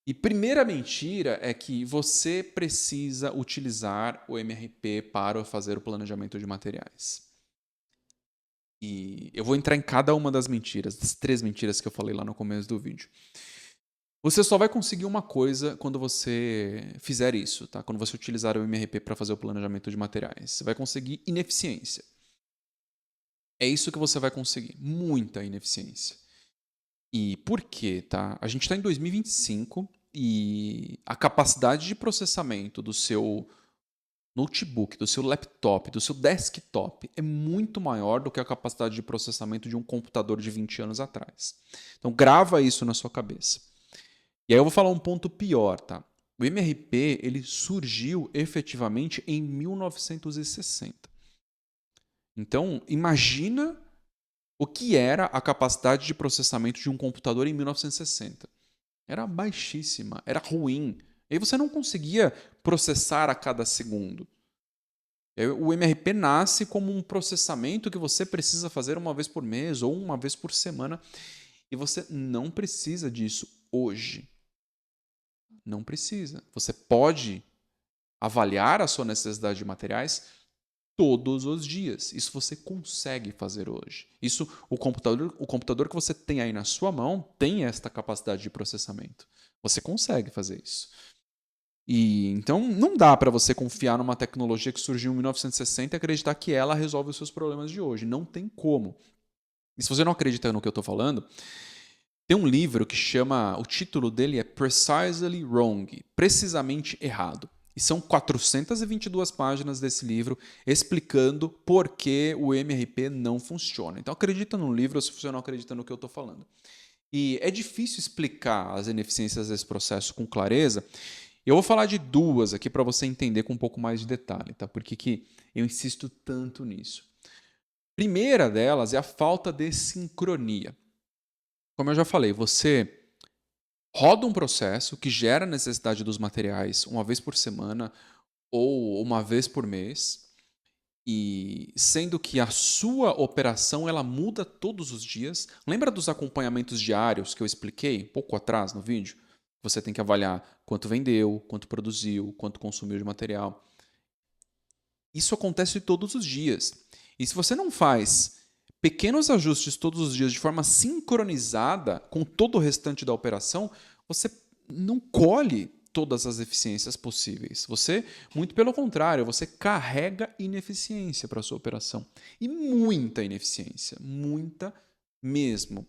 E primeira mentira é que você precisa utilizar o MRP para fazer o planejamento de materiais. E eu vou entrar em cada uma das mentiras, das 3 mentiras que eu falei lá no começo do vídeo. Você só vai conseguir uma coisa quando você fizer isso, tá? Quando você utilizar o MRP para fazer o planejamento de materiais. Você vai conseguir ineficiência. É isso que você vai conseguir, muita ineficiência. E por quê, tá? A gente está em 2025 e a capacidade de processamento do seu notebook, do seu laptop, do seu desktop é muito maior do que a capacidade de processamento de um computador de 20 anos atrás. Então grava isso na sua cabeça. E aí eu vou falar um ponto pior, tá? O MRP ele surgiu efetivamente em 1960. Então imagina o que era a capacidade de processamento de um computador em 1960. Era baixíssima, era ruim. E aí você não conseguia processar a cada segundo. O MRP nasce como um processamento que você precisa fazer uma vez por mês ou uma vez por semana. E você não precisa disso hoje. Não precisa. Você pode avaliar a sua necessidade de materiais todos os dias. Isso você consegue fazer hoje. Isso o computador que você tem aí na sua mão tem esta capacidade de processamento. Você consegue fazer isso. E então não dá para você confiar numa tecnologia que surgiu em 1960 e acreditar que ela resolve os seus problemas de hoje. Não tem como. E se você não acredita no que eu estou falando, tem um livro que chama, o título dele é Precisely Wrong, precisamente errado. E são 422 páginas desse livro explicando por que o MRP não funciona. Então acredita no livro se você não acredita no que eu estou falando. E é difícil explicar as ineficiências desse processo com clareza. Eu vou falar de 2 aqui para você entender com um pouco mais de detalhe, tá? Por que eu insisto tanto nisso? Primeira delas é a falta de sincronia. Como eu já falei, você roda um processo que gera a necessidade dos materiais uma vez por semana ou uma vez por mês, e sendo que a sua operação ela muda todos os dias. Lembra dos acompanhamentos diários que eu expliquei pouco atrás no vídeo? Você tem que avaliar quanto vendeu, quanto produziu, quanto consumiu de material. Isso acontece todos os dias. E se você não faz pequenos ajustes todos os dias de forma sincronizada com todo o restante da operação, você não colhe todas as eficiências possíveis. Você, muito pelo contrário, você carrega ineficiência para a sua operação. E muita ineficiência, muita mesmo.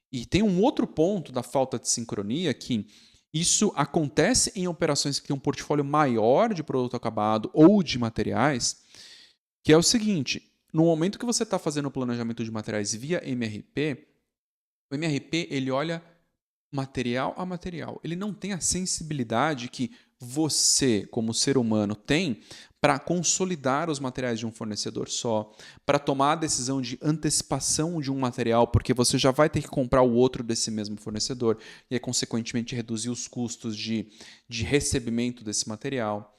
E tem um outro ponto da falta de sincronia que isso acontece em operações que têm um portfólio maior de produto acabado ou de materiais, que é o seguinte: no momento que você está fazendo o planejamento de materiais via MRP, o MRP ele olha material a material. Ele não tem a sensibilidade que você, como ser humano, tem para consolidar os materiais de um fornecedor só, para tomar a decisão de antecipação de um material, porque você já vai ter que comprar o outro desse mesmo fornecedor e, aí, consequentemente, reduzir os custos de recebimento desse material.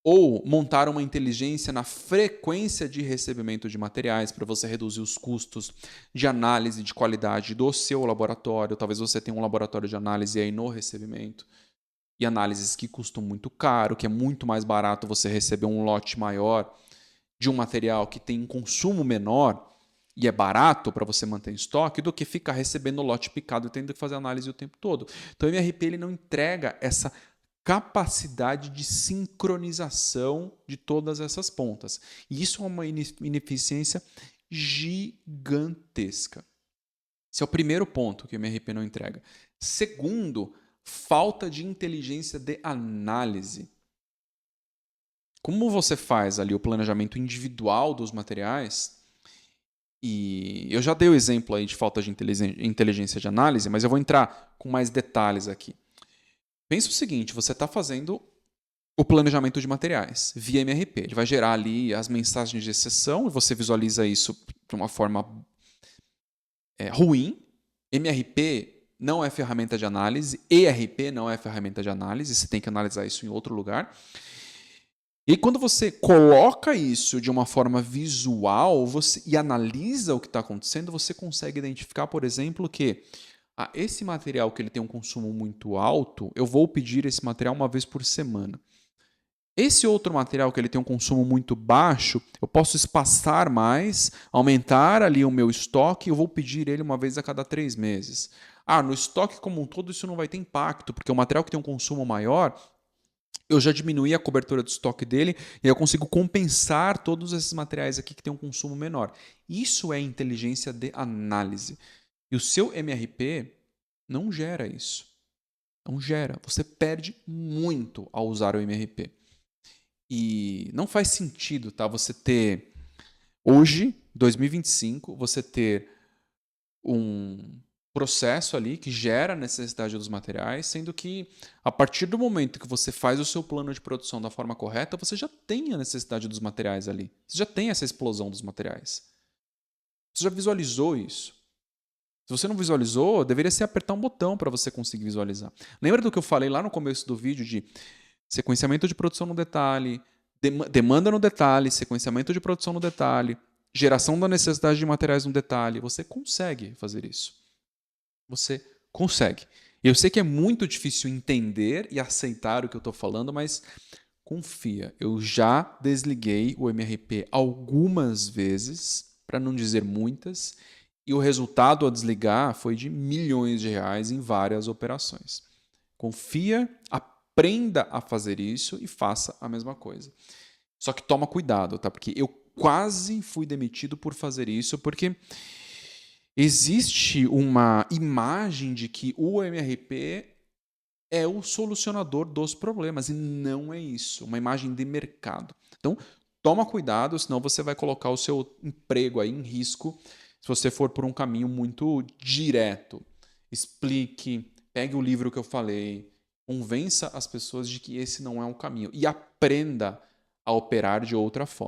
Ou montar uma inteligência na frequência de recebimento de materiais para você reduzir os custos de análise de qualidade do seu laboratório. Talvez você tenha um laboratório de análise aí no recebimento. E análises que custam muito caro, que é muito mais barato você receber um lote maior de um material que tem um consumo menor e é barato para você manter em estoque do que ficar recebendo lote picado e tendo que fazer análise o tempo todo. Então o MRP ele não entrega essa capacidade de sincronização de todas essas pontas. E isso é uma ineficiência gigantesca. Esse é o primeiro ponto que o MRP não entrega. Segundo, falta de inteligência de análise. Como você faz ali o planejamento individual dos materiais, e eu já dei o exemplo aí de falta de inteligência de análise, mas eu vou entrar com mais detalhes aqui. Pensa o seguinte, você está fazendo o planejamento de materiais via MRP. Ele vai gerar ali as mensagens de exceção e você visualiza isso de uma forma ruim. MRP não é ferramenta de análise, ERP não é ferramenta de análise, você tem que analisar isso em outro lugar. E quando você coloca isso de uma forma visual e analisa o que está acontecendo, você consegue identificar, por exemplo, que Ah, esse material que ele tem um consumo muito alto, eu vou pedir esse material uma vez por semana. Esse outro material que ele tem um consumo muito baixo, eu posso espaçar mais, aumentar ali o meu estoque e eu vou pedir ele uma vez a cada 3 meses. Ah, no estoque como um todo isso não vai ter impacto, porque o material que tem um consumo maior, eu já diminuí a cobertura de estoque dele e eu consigo compensar todos esses materiais aqui que têm um consumo menor. Isso é inteligência de análise. E o seu MRP não gera isso. Não gera. Você perde muito ao usar o MRP. E não faz sentido, tá? Você ter hoje, 2025, você ter um processo ali que gera a necessidade dos materiais, sendo que a partir do momento que você faz o seu plano de produção da forma correta, você já tem a necessidade dos materiais ali. Você já tem essa explosão dos materiais. Você já visualizou isso. Se você não visualizou, deveria ser apertar um botão para você conseguir visualizar. Lembra do que eu falei lá no começo do vídeo de sequenciamento de produção no detalhe, demanda no detalhe, sequenciamento de produção no detalhe, geração da necessidade de materiais no detalhe. Você consegue fazer isso. Você consegue. Eu sei que é muito difícil entender e aceitar o que eu estou falando, mas confia. Eu já desliguei o MRP algumas vezes, para não dizer muitas, e o resultado ao desligar foi de milhões de reais em várias operações. Confia, aprenda a fazer isso e faça a mesma coisa. Só que toma cuidado, tá? Porque eu quase fui demitido por fazer isso, porque existe uma imagem de que o MRP é o solucionador dos problemas, e não é isso. Uma imagem de mercado. Então, toma cuidado, senão você vai colocar o seu emprego aí em risco se você for por um caminho muito direto. Explique, pegue o livro que eu falei, convença as pessoas de que esse não é um caminho e aprenda a operar de outra forma.